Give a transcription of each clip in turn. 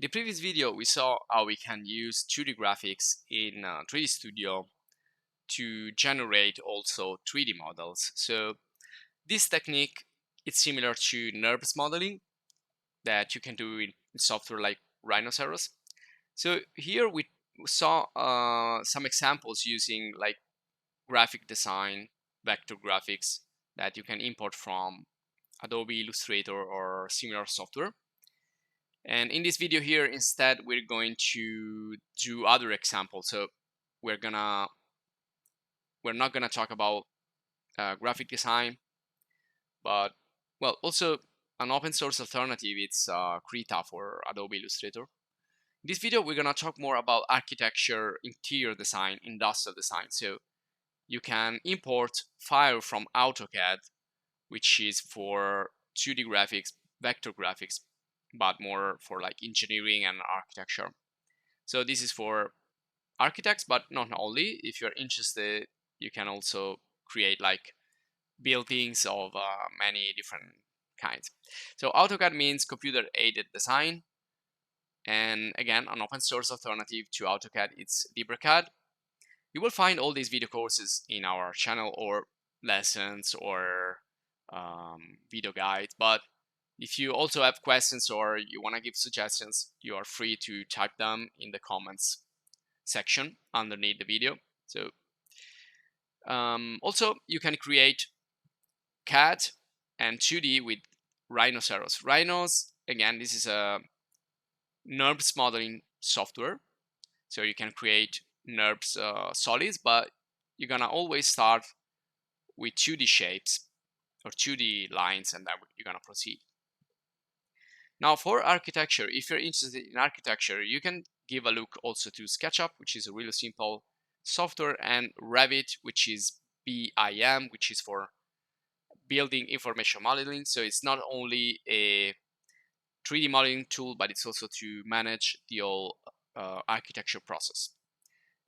The previous video we saw how we can use 2D graphics in 3D Studio to generate also 3D models. So this technique is similar to NURBS modeling that you can do in software like Rhinoceros. So here we saw some examples using like graphic design, vector graphics that you can import from Adobe Illustrator or similar software. And in this video here, instead, we're going to do other examples. So we're not gonna talk about graphic design, but well, also an open source alternative. It's Krita for Adobe Illustrator. In this video, we're gonna talk more about architecture, interior design, industrial design. So you can import file from Autocad, which is for 2D graphics, vector graphics, but more for like engineering and architecture. So this is for architects, but not only. If you're interested, you can also create like buildings of many different kinds. So AutoCAD means computer aided design. And again, an open source alternative to AutoCAD, it's LibreCAD. You will find all these video courses in our channel or lessons or video guides. But if you also have questions or you want to give suggestions, you are free to type them in the comments section underneath the video. So also you can create CAD and 2D with Rhinoceros. Rhinos, again, this is a NURBS modeling software. So you can create NURBS solids, but you're gonna always start with 2D shapes or 2D lines, and then you're gonna proceed. Now for architecture, if you're interested in architecture, you can give a look also to Sketchup, which is a really simple software, and Revit, which is BIM, which is for building information modeling. So it's not only a 3D modeling tool, but it's also to manage the whole architecture process.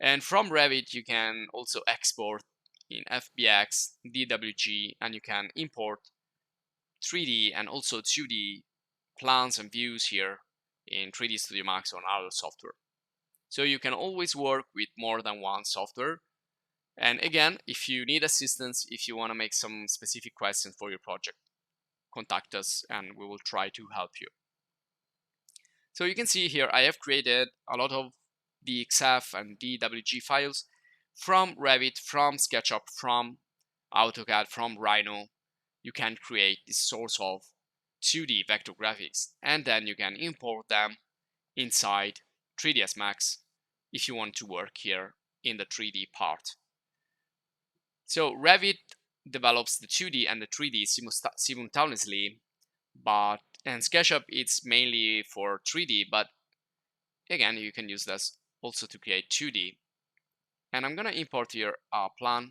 And from Revit, you can also export in FBX, DWG, and you can import 3D and also 2D plans and views here in 3D Studio Max or other software. So you can always work with more than one software. And again, if you need assistance, if you want to make some specific questions for your project, contact us and we will try to help you. So you can see here, I have created a lot of DXF and DWG files from Revit, from SketchUp, from AutoCAD, from Rhino. You can create this source of 2D vector graphics, and then you can import them inside 3ds Max if you want to work here in the 3D part. So Revit develops the 2D and the 3D simultaneously, and SketchUp it's mainly for 3D, but again you can use this also to create 2D. And I'm gonna import here a plan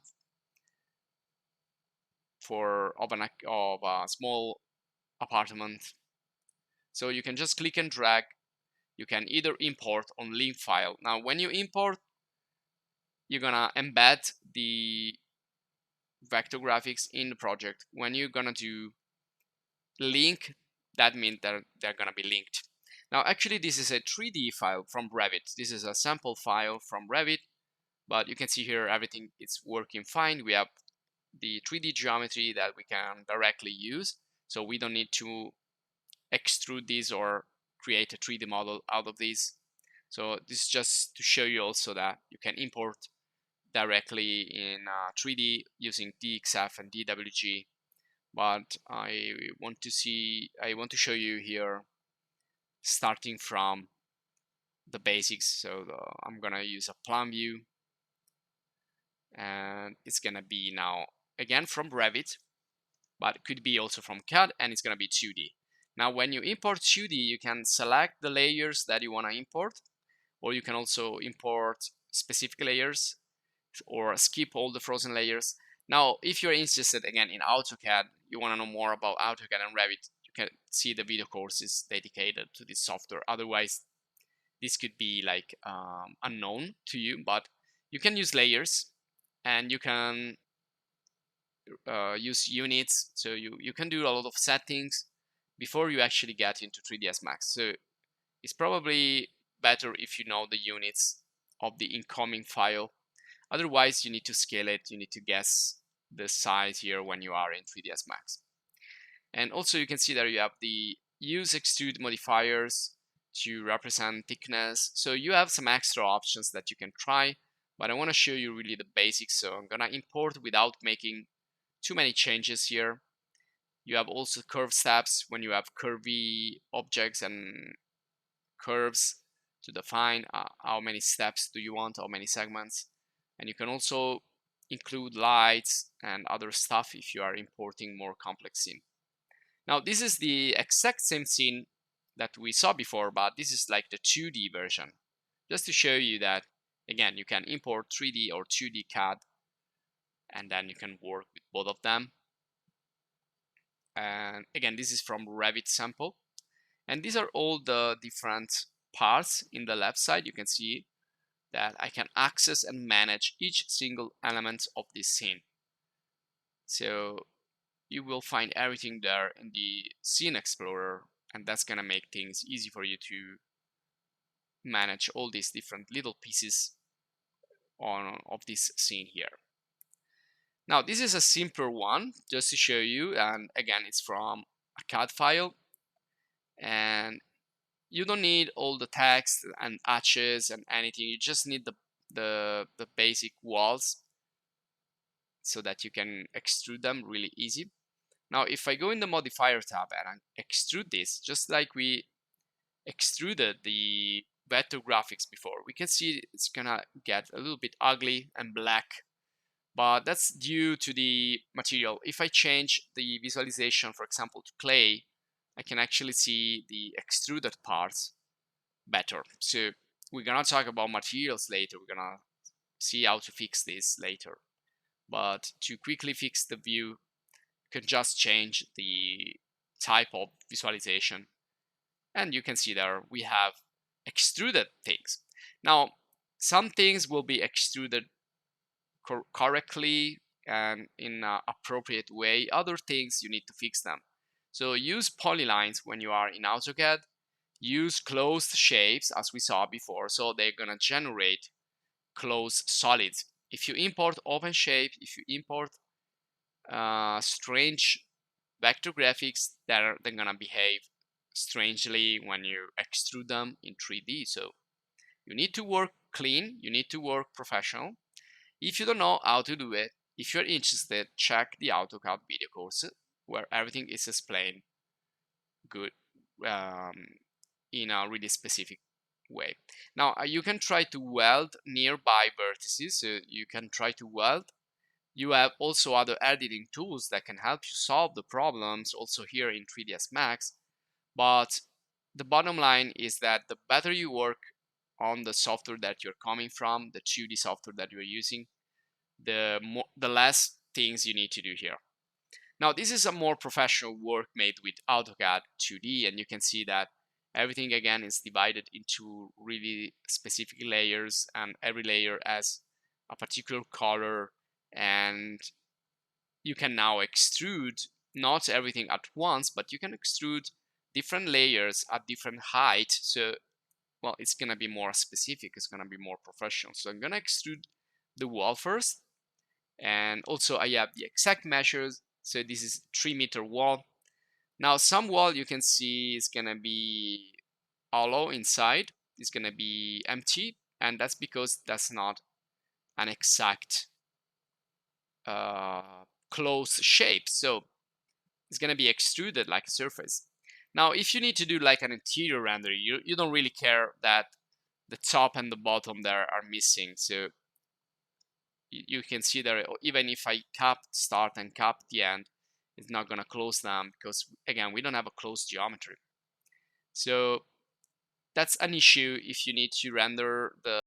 of a small apartment. So you can just click and drag. You can either import on link file. Now when you import, you're gonna embed the vector graphics in the project. When you're gonna do link, that means that they're gonna be linked. Now actually this is a 3D file from Revit. This is a sample file from Revit, but you can see here everything is working fine. We have the 3D geometry that we can directly use, so we don't need to extrude this or create a 3D model out of this. So this is just to show you also that you can import directly in 3D using DXF and DWG. But I want to show you here starting from the basics. So I'm gonna use a plan view, and it's gonna be now again from Revit, but it could be also from CAD, and it's gonna be 2D. Now when you import 2D, you can select the layers that you want to import, or you can also import specific layers or skip all the frozen layers. Now if you're interested again in AutoCAD, you want to know more about AutoCAD and Revit, you can see the video courses dedicated to this software. Otherwise this could be like unknown to you, but you can use layers and you can use units. So you can do a lot of settings before you actually get into 3ds Max. So It's probably better if you know the units of the incoming file. Otherwise, you need to scale it. You need to guess the size here when you are in 3ds Max. And also you can see that you have the use extrude modifiers to represent thickness. So you have some extra options that you can try, but I want to show you really the basics. So I'm gonna import without making too many changes here. You have also curve steps when you have curvy objects and curves to define how many steps do you want, how many segments. And you can also include lights and other stuff if you are importing more complex scene. Now this is the exact same scene that we saw before, but this is like the 2D version. Just to show you that, again, you can import 3D or 2D CAD, and then you can work with both of them. And again, this is from Revit sample. And these are all the different parts in the left side. You can see that I can access and manage each single element of this scene. So you will find everything there in the Scene Explorer, and that's gonna make things easy for you to manage all these different little pieces of this scene here. Now this is a simpler one just to show you, and again it's from a CAD file, and you don't need all the text and hatches and anything. You just need the basic walls so that you can extrude them really easy. Now if I go in the modifier tab and I extrude this, just like we extruded the vector graphics before, we can see it's gonna get a little bit ugly and black, but that's due to the material. If I change the visualization, for example, to clay, I can actually see the extruded parts better. So we're gonna talk about materials later. We're gonna see how to fix this later. But to quickly fix the view, you can just change the type of visualization. And you can see there we have extruded things. Now, some things will be extruded correctly and in an appropriate way. Other things you need to fix them. So use polylines when you are in AutoCAD. Use closed shapes as we saw before, so they're gonna generate closed solids. If you import open shapes, if you import strange vector graphics, they're gonna behave strangely when you extrude them in 3D. So you need to work clean, you need to work professional. If you don't know how to do it, if you're interested, check the AutoCAD video course where everything is explained good in a really specific way. Now you can try to weld nearby vertices, so you can try to weld. You have also other editing tools that can help you solve the problems also here in 3ds Max, but the bottom line is that the better you work on the software that you're coming from, the 2D software that you're using, the less things you need to do here. Now this is a more professional work made with AutoCAD 2D, and you can see that everything again is divided into really specific layers, and every layer has a particular color, and you can now extrude not everything at once, but you can extrude different layers at different height. So well, it's gonna be more specific, it's gonna be more professional. So I'm gonna extrude the wall first, and also I have the exact measures. So this is 3-meter wall. Now some wall you can see is gonna be hollow inside, it's gonna be empty, and that's because that's not an exact closed shape. So it's gonna be extruded like a surface. Now if you need to do like an interior render, you don't really care that the top and the bottom there are missing. So you can see there, even if I cap start and cap the end, it's not gonna close them because again we don't have a closed geometry. So that's an issue if you need to render the